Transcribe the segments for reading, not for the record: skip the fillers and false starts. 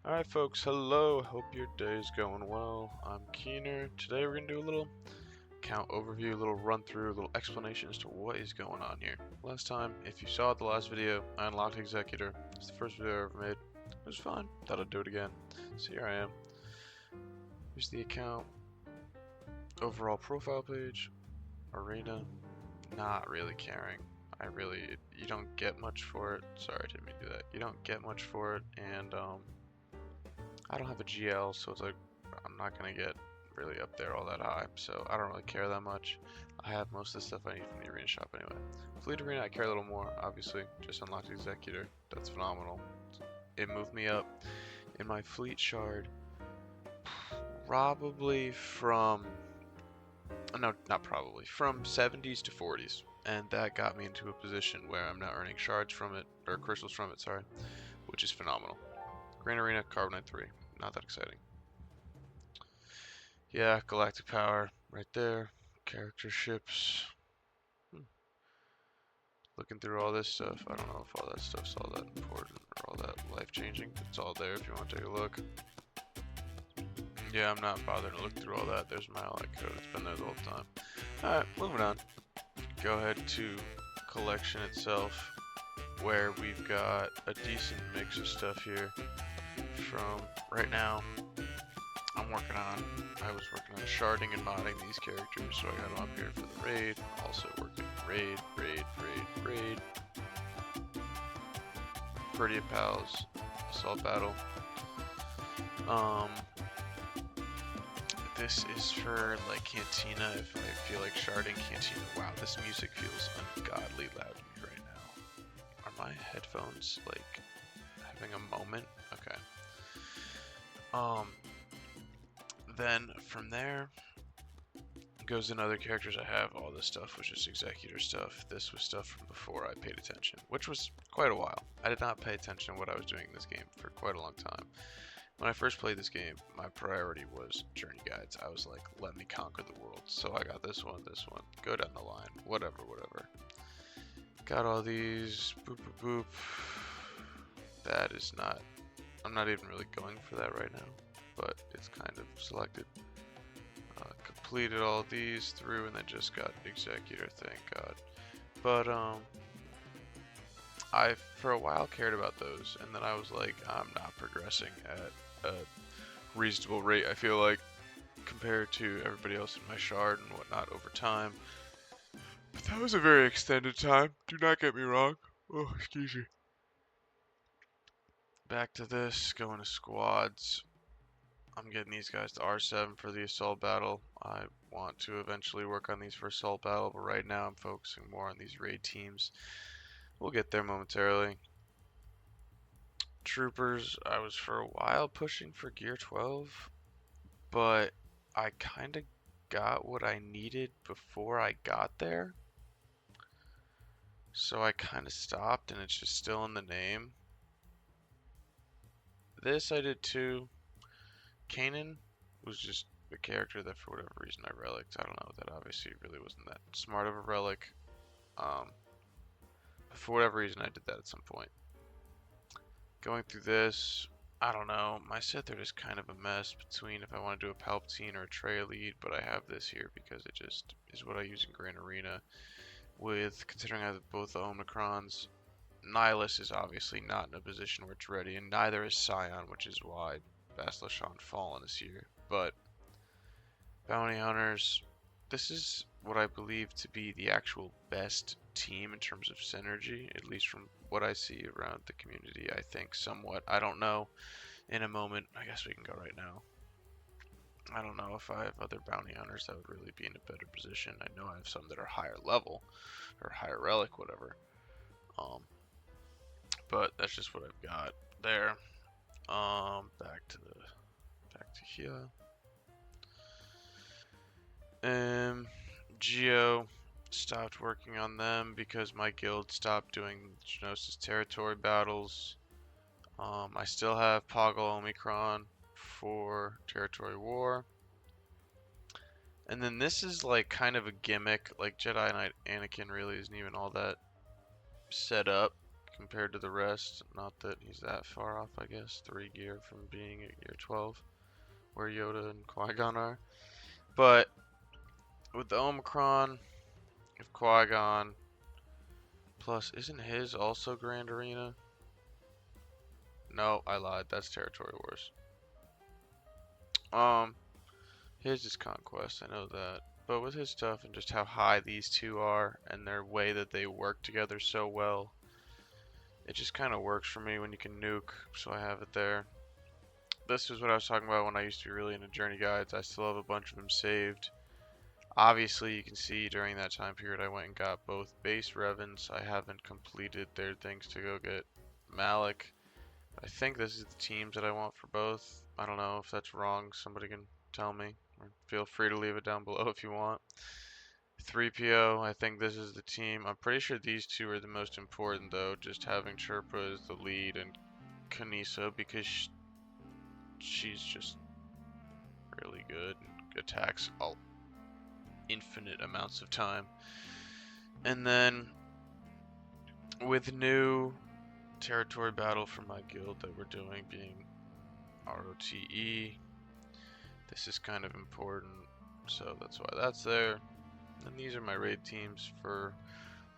Alright folks, hello, hope your day is going well. I'm Keener. Today we're going to do a little account overview, a little run through, a little explanation as to what is going on here. Last time, if you saw the last video, I unlocked Executor. It's the first video I ever made. It was fun, thought I'd do it again. So here I am. Here's the account. Overall profile page. Arena. Not really caring. You don't get much for it. Sorry, I didn't mean to do that. You don't get much for it, and I don't have a GL, so it's like I'm not gonna get really up there all that high, so I don't really care that much. I have most of the stuff I need from the arena shop anyway. Fleet arena, I care a little more, obviously. Just unlocked Executor. That's phenomenal. It moved me up in my fleet shard probably from no, not probably, from 70s to 40s, and that got me into a position where I'm now earning shards from it, or crystals from it, sorry, which is phenomenal. Grand Arena, Carbonite 3, not that exciting. Yeah, Galactic Power, right there. Character ships. Looking through all this stuff, I don't know if all that stuff's all that important or all that life-changing. It's all there if you want to take a look. Yeah, I'm not bothering to look through all that. There's my ally code. It's been there the whole time. Alright, moving on. Go ahead to collection itself, where we've got a decent mix of stuff here. From right now, I was working on sharding and modding these characters, so I got them up here for the raid. Also working raid. Pretty Pals, Assault Battle. This is for like Cantina, if I feel like sharding Cantina. Wow, this music feels ungodly loud to me right now. Are my headphones like having a moment? Okay. Then from there goes in other characters I have. All this stuff was just Executor stuff. This was stuff from before I paid attention, which was quite a while. I did not pay attention to what I was doing in this game for quite a long time. When I first played this game, my priority was journey guides. I was like, let me conquer the world. So I got this one, go down the line, whatever. Got all these, boop. That is not, I'm not even really going for that right now, but it's kind of selected. Completed all these through and then just got Executor, thank God. But I for a while cared about those, and then I was like, I'm not progressing at a reasonable rate, I feel like, compared to everybody else in my shard and whatnot over time. But that was a very extended time, do not get me wrong. Oh, excuse me. Back to this, going to squads. I'm getting these guys to R7 for the assault battle. I want to eventually work on these for assault battle, but right now I'm focusing more on these raid teams. We'll get there momentarily. Troopers, I was for a while pushing for gear 12, but I kind of got what I needed before I got there. So I kind of stopped, and it's just still in the name. This I did too. Kanan was just a character that for whatever reason I relicked. I don't know, that obviously really wasn't that smart of a relic. But for whatever reason I did that at some point. Going through this, I don't know, my set there is kind of a mess between if I want to do a Palpatine or a Trey Elite, but I have this here because it just is what I use in Grand Arena. With, considering I have both the Omicrons, Nihilus is obviously not in a position where it's ready, and neither is Scion, which is why Basilishan Fallen is here. But Bounty Hunters, this is what I believe to be the actual best team in terms of synergy, at least from what I see around the community. I think somewhat. I don't know. In a moment, I guess we can go right now. I don't know if I have other bounty hunters that would really be in a better position. I know I have some that are higher level or higher relic, whatever. But that's just what I've got there. Back to here. Geo, stopped working on them because my guild stopped doing Geonosis territory battles. I still have Poggle Omicron for territory war. And then this is like kind of a gimmick, like Jedi Knight Anakin really isn't even all that set up compared to the rest. Not that he's that far off, I guess. 3 gear from being at gear 12, where Yoda and Qui-Gon are. But with the Omicron, if Qui-Gon, plus, isn't his also Grand Arena? No, I lied. That's Territory Wars. His is Conquest, I know that. But with his stuff and just how high these two are and their way that they work together so well, it just kind of works for me when you can nuke, so I have it there. This is what I was talking about when I used to be really into Journey Guides. I still have a bunch of them saved. Obviously, you can see during that time period I went and got both base Revens. I haven't completed their things to go get Malik. I think this is the teams that I want for both. I don't know if that's wrong. Somebody can tell me. Or feel free to leave it down below if you want. 3PO, I think this is the team. I'm pretty sure these two are the most important though. Just having Chirpa as the lead and Kanisa because she's just really good and attacks all infinite amounts of time. And then with new territory battle for my guild that we're doing being ROTE, this is kind of important, so that's why that's there. And these are my raid teams for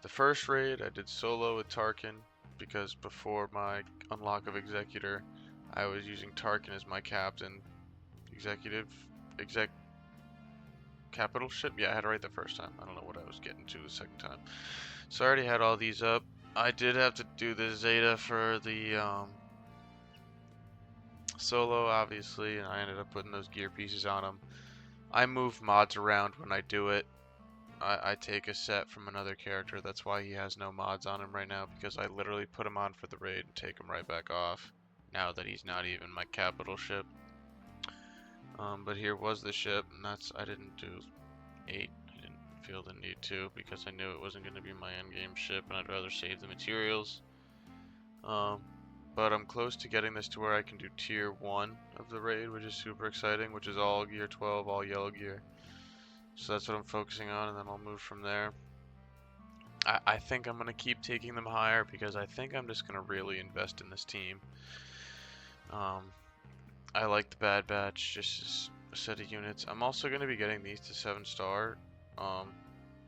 the first raid. I did solo with Tarkin because before my unlock of Executor I was using Tarkin as my captain. Capital ship? Yeah, I had it right the first time. I don't know what I was getting to the second time. So I already had all these up. I did have to do the Zeta for the solo, obviously, and I ended up putting those gear pieces on them. I move mods around when I do it. I take a set from another character. That's why he has no mods on him right now, because I literally put him on for the raid and take him right back off, now that he's not even my capital ship. But here was the ship, and I didn't do 8. I didn't feel the need to, because I knew it wasn't going to be my endgame ship, and I'd rather save the materials. But I'm close to getting this to where I can do tier 1 of the raid, which is super exciting, which is all gear 12, all yellow gear. So that's what I'm focusing on, and then I'll move from there. I think I'm going to keep taking them higher, because I think I'm just going to really invest in this team. I like the Bad Batch, just as a set of units. I'm also going to be getting these to 7-star.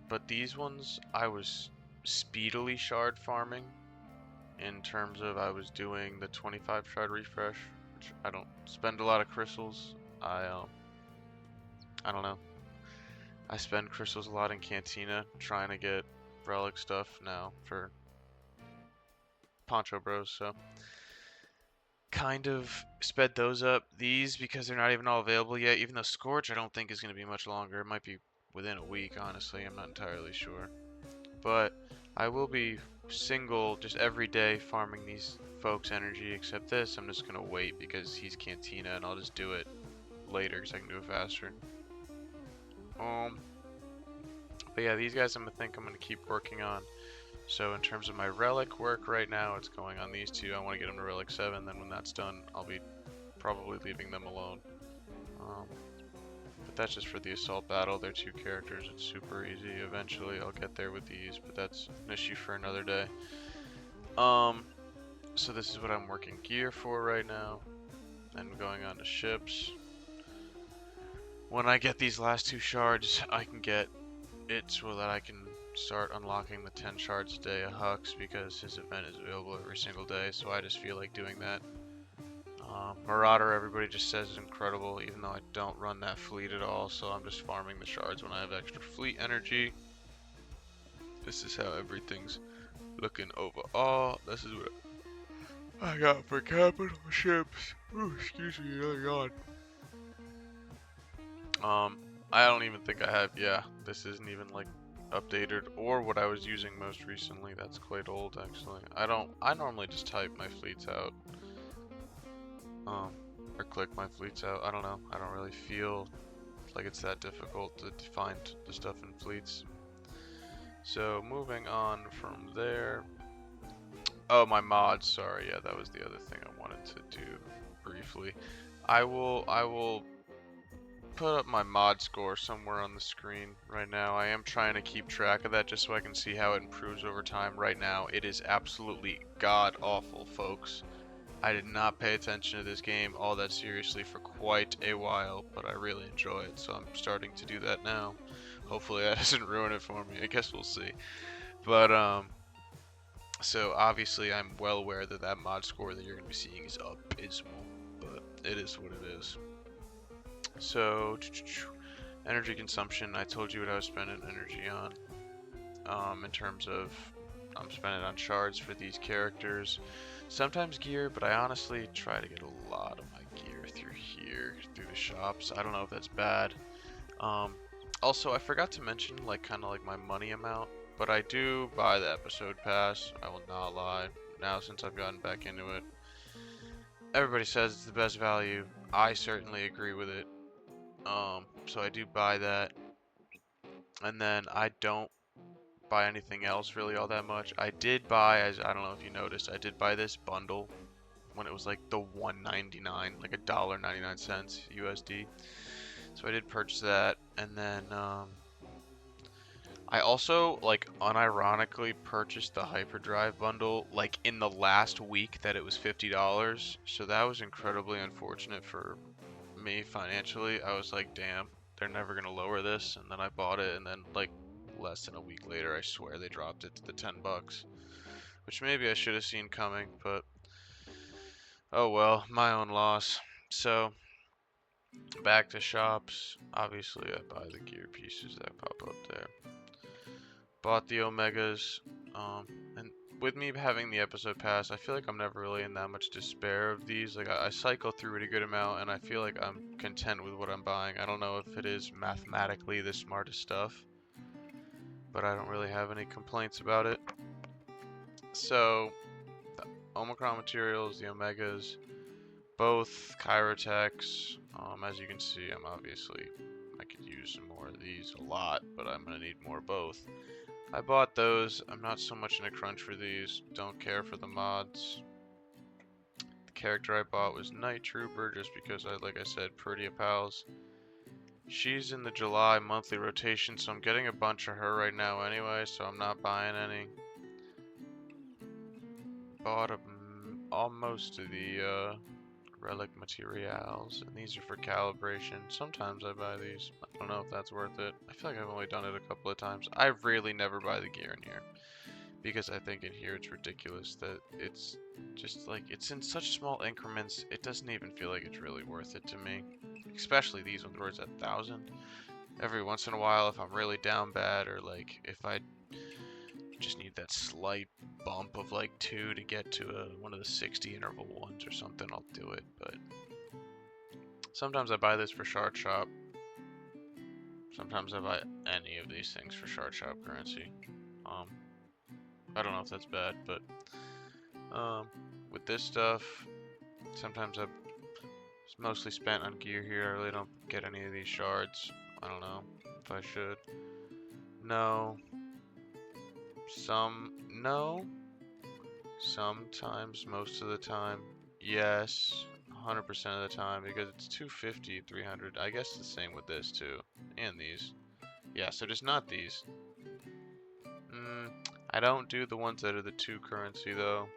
But these ones, I was speedily shard farming. In terms of I was doing the 25 shard refresh, which I don't spend a lot of crystals. I don't know. I spend crystals a lot in Cantina trying to get relic stuff now for Poncho Bros, so kind of sped those up. These, because they're not even all available yet, even though Scorch I don't think is going to be much longer. It might be within a week, honestly. I'm not entirely sure. But I will be single just every day farming these folks' energy, except this I'm just going to wait because he's Cantina, and I'll just do it later because I can do it faster. But yeah, these guys I'm going to keep working on. So in terms of my relic work right now, it's going on these two. I want to get them to relic 7, then when that's done, I'll be probably leaving them alone. But that's just for the assault battle. They're 2 characters. It's super easy. Eventually I'll get there with these, but that's an issue for another day. So this is what I'm working gear for right now. And going on to ships. When I get these last 2 shards, I can get it so that I can start unlocking the 10 shards a day of Hux, because his event is available every single day, so I just feel like doing that. Marauder, everybody just says is incredible, even though I don't run that fleet at all, so I'm just farming the shards when I have extra fleet energy. This is how everything's looking overall. This is what I got for capital ships. Ooh, excuse me, another yawn. I don't even think I have, yeah, this isn't even like updated or what I was using most recently. That's quite old actually. I normally just type my fleets out. Or click my fleets out. I don't know. I don't really feel like it's that difficult to find the stuff in fleets. So moving on from there. Oh, my mods, sorry, yeah, that was the other thing I wanted to do briefly. I will put up my mod score somewhere on the screen right now. I am trying to keep track of that just so I can see how it improves over time. Right now, it is absolutely god-awful, folks. I did not pay attention to this game all that seriously for quite a while, but I really enjoy it, so I'm starting to do that now. Hopefully that doesn't ruin it for me. I guess we'll see. But, so obviously I'm well aware that that mod score that you're going to be seeing is abysmal, but it is what it is. So, energy consumption, I told you what I was spending energy on. In terms of, I'm spending on shards for these characters. Sometimes gear, but I honestly try to get a lot of my gear through here, through the shops. I don't know if that's bad. Also, I forgot to mention, like, kind of like my money amount, but I do buy the episode pass. I will not lie. Now, since I've gotten back into it, everybody says it's the best value. I certainly agree with it. So I do buy that, and then I don't buy anything else really all that much. I did buy, as I don't know if you noticed, I did buy this bundle when it was like the $1.99, like $1.99 USD. So I did purchase that, and then I also like unironically purchased the hyperdrive bundle like in the last week that it was $50. So that was incredibly unfortunate for me financially. I was like, damn, they're never gonna lower this, and then I bought it, and then like less than a week later, I swear they dropped it to the 10 bucks, which maybe I should have seen coming, but oh well, my own loss. So back to shops. Obviously, I buy the gear pieces that pop up there. Bought the Omegas, and with me having the episode pass, I feel like I'm never really in that much despair of these. Like I cycle through it a good amount, and I feel like I'm content with what I'm buying. I don't know if it is mathematically the smartest stuff, but I don't really have any complaints about it. So, the Omicron materials, the Omegas, both Chirotechs. As you can see, I could use some more of these a lot, but I'm gonna need more of both. I bought those. I'm not so much in a crunch for these. Don't care for the mods. The character I bought was Night Trooper, just because like I said, Pretty Pals. She's in the July monthly rotation, so I'm getting a bunch of her right now anyway, so I'm not buying any. Bought almost of the relic materials, and these are for calibration. Sometimes I buy these. I don't know if that's worth it. I feel like I've only done it a couple of times. I really never buy the gear in here, because I think in here it's ridiculous that it's just like, it's in such small increments, it doesn't even feel like it's really worth it to me. Especially these ones where it's 1,000. Every once in a while, if I'm really down bad, or like if I just need that slight bump of like 2 to get to one of the 60 interval ones or something, I'll do it. But sometimes I buy this for shard shop. Sometimes I buy any of these things for shard shop currency. I don't know if that's bad, but with this stuff, sometimes I've mostly spent on gear here. I really don't get any of these shards. I don't know if I should. No. No. Sometimes, most of the time, yes. 100% of the time, because it's 250, 300. I guess the same with this too, and these. Yeah, so just not these. I don't do the ones that are the 2 currency though.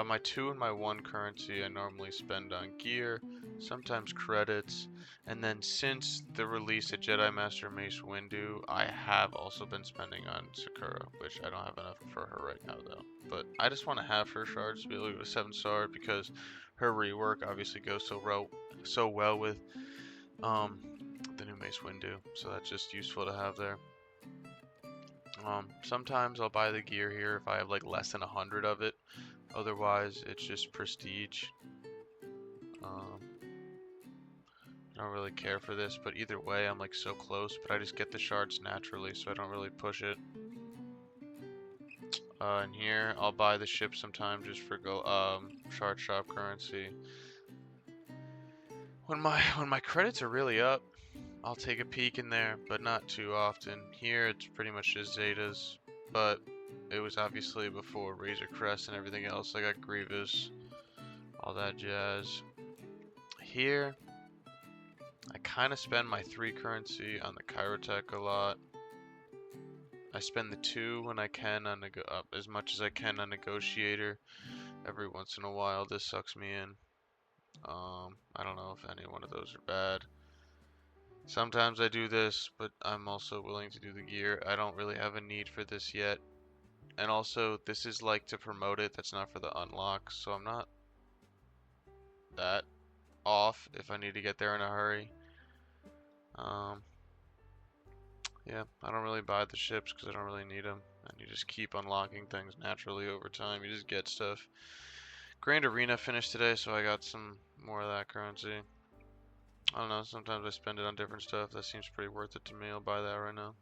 My 2 and my 1 currency I normally spend on gear, sometimes credits, and then since the release of Jedi Master Mace Windu, I have also been spending on Sakura, which I don't have enough for her right now though. But I just want to have her shards to be able to go 7-star, because her rework obviously goes so well with the new Mace Windu, so that's just useful to have there. Sometimes I'll buy the gear here if I have like less than 100 of it. Otherwise, it's just prestige. I don't really care for this, but either way, I'm like so close. But I just get the shards naturally, so I don't really push it. And here, I'll buy the ship sometime just for shard shop currency. When my credits are really up, I'll take a peek in there, but not too often. Here, it's pretty much just Zetas, but it was obviously before Razor Crest and everything else. I got Grievous, all that jazz. Here, kind of spend my 3 currency on the Chirotech a lot. I spend the 2 when I can on as much as I can on Negotiator. Every once in a while, this sucks me in. I don't know if any one of those are bad. Sometimes I do this, but I'm also willing to do the gear. I don't really have a need for this yet. And also, this is like to promote it. That's not for the unlock, so I'm not that off if I need to get there in a hurry. Yeah, I don't really buy the ships because I don't really need them. And you just keep unlocking things naturally over time. You just get stuff. Grand Arena finished today, so I got some more of that currency. I don't know, sometimes I spend it on different stuff. That seems pretty worth it to me. I'll buy that right now.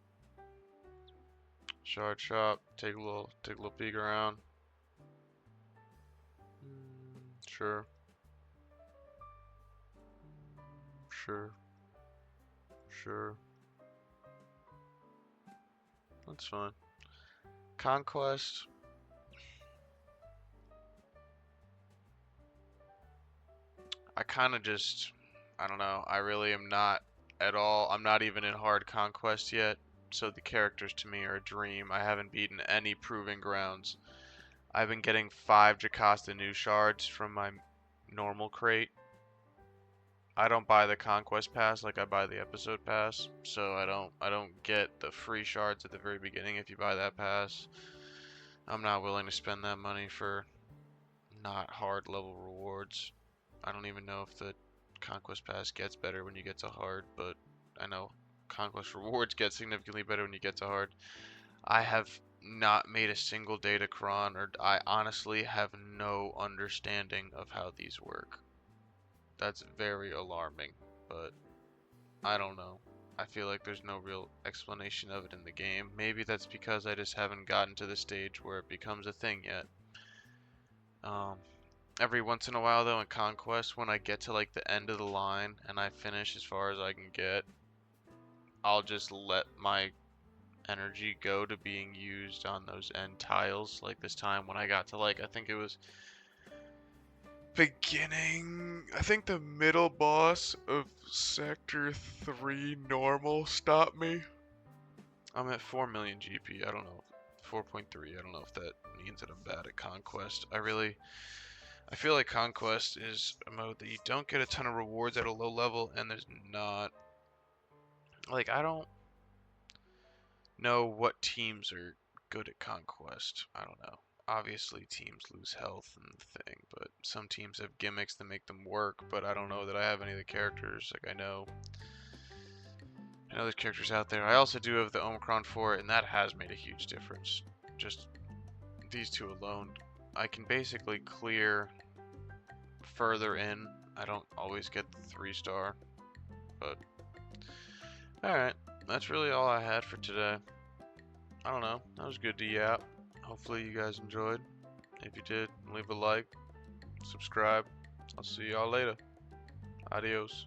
Shard shop, take a little peek around. Sure. Sure. That's fine. Conquest. I kind of just, I don't know. I really am not at all. I'm not even in hard conquest yet. So the characters to me are a dream. I haven't beaten any proving grounds. I've been getting 5 Jocasta new shards from my normal crate. I don't buy the conquest pass like I buy the episode pass, so I don't get the free shards at the very beginning if you buy that pass. I'm not willing to spend that money for not hard level rewards. I don't even know if the conquest pass gets better when you get to hard, but I know conquest rewards get significantly better when you get to hard. I have not made a single Datacron, or I honestly have no understanding of how these work. That's very alarming, but I don't know. I feel like there's no real explanation of it in the game. Maybe that's because I just haven't gotten to the stage where it becomes a thing yet. Every once in a while though in Conquest, when I get to like the end of the line and I finish as far as I can get, I'll just let my energy go to being used on those end tiles. Like this time when I got to like, I think it was I think the middle boss of Sector 3 normal stopped me. I'm at 4 million GP, I don't know, 4.3, I don't know if that means that I'm bad at Conquest. I feel like Conquest is a mode that you don't get a ton of rewards at a low level, and there's not, like, I don't know what teams are good at Conquest. I don't know. Obviously teams lose health and thing, but some teams have gimmicks that make them work, but I don't know that I have any of the characters. Like I know there's characters out there. I also do have the Omicron for it, and that has made a huge difference. Just these 2 alone. I can basically clear further in. I don't always get the 3-star, but alright, that's really all I had for today. I don't know, that was good to yap. Hopefully you guys enjoyed. If you did, leave a like, subscribe. I'll see y'all later. Adios.